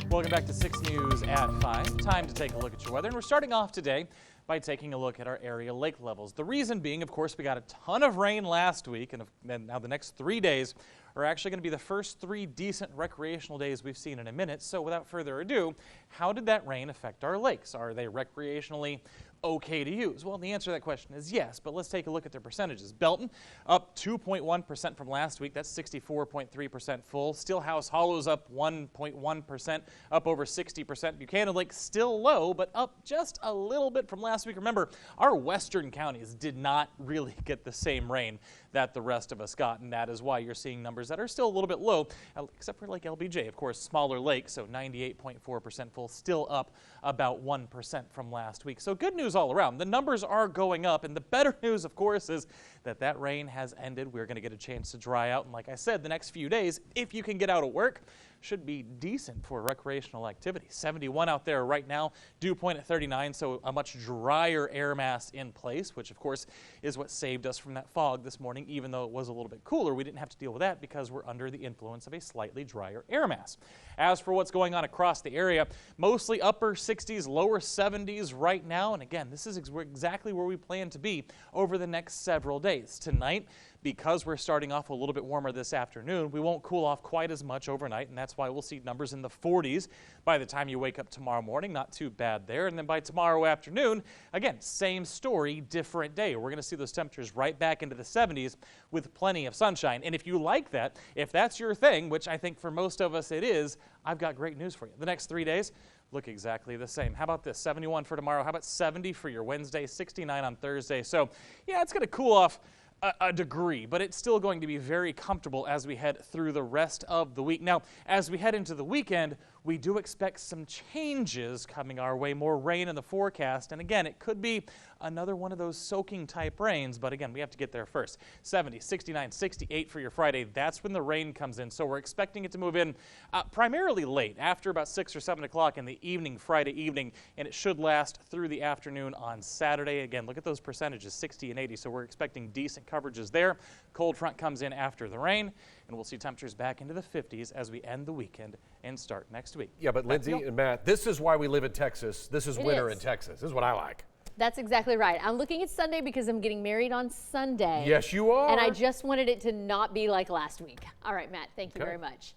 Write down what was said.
Welcome back to 6 News at 5. Time to take a look at your weather. And we're starting off today by taking a look at our area lake levels. The reason being, of course, we got a ton of rain last week, and now the next 3 days are actually going to be the first 3 decent recreational days we've seen in a minute. So without further ado, how did that rain affect our lakes? Are they recreationally okay to use? Well, the answer to that question is yes, but let's take a look at their percentages. Belton up 2.1% from last week. That's 64.3% full. Stillhouse Hollows up 1.1%, up over 60%. Buchanan Lake still low, but up just a little bit from last week. Remember, our western counties did not really get the same rain that the rest of us got, and that is why you're seeing numbers that are still a little bit low, except for Lake LBJ, of course, smaller lake, so 98.4% full, still up about 1% from last week. So good news all around. The numbers are going up, and the better news, of course, is that rain has ended. We're going to get a chance to dry out, and like I said, the next few days, if you can get out of work, should be decent for recreational activity. 71 out there right now, dew point at 39, so a much drier air mass in place, which of course is what saved us from that fog this morning. Even though it was a little bit cooler, we didn't have to deal with that because we're under the influence of a slightly drier air mass. As for what's going on across the area, mostly upper 60s, lower 70s right now, and again, this is exactly where we plan to be over the next several days. Tonight, because we're starting off a little bit warmer this afternoon, we won't cool off quite as much overnight, and that's why we'll see numbers in the 40s by the time you wake up tomorrow morning. Not too bad there. And then by tomorrow afternoon, again, same story, different day. We're going to see those temperatures right back into the 70s with plenty of sunshine. And if you like that, if that's your thing, which I think for most of us it is, I've got great news for you. The next 3 days look exactly the same. How about this? 71 for tomorrow. How about 70 for your Wednesday, 69 on Thursday. So yeah, it's going to cool off a degree, but it's still going to be very comfortable as we head through the rest of the week. Now, as we head into the weekend, we do expect some changes coming our way, more rain in the forecast. And again, it could be another one of those soaking type rains, but again, we have to get there first. 70, 69, 68 for your Friday. That's when the rain comes in. So we're expecting it to move in primarily late, after about 6 or 7 o'clock in the evening, Friday evening, and it should last through the afternoon on Saturday. Again, look at those percentages, 60 and 80. So we're expecting decent coverages there. Cold front comes in after the rain, and we'll see temperatures back into the 50s as we end the weekend and start next week. Yeah, but Lindsay and Matt, this is why we live in Texas. This is winter in Texas. This is what I like. That's exactly right. I'm looking at Sunday because I'm getting married on Sunday. Yes, you are. And I just wanted it to not be like last week. All right, Matt, thank you very much.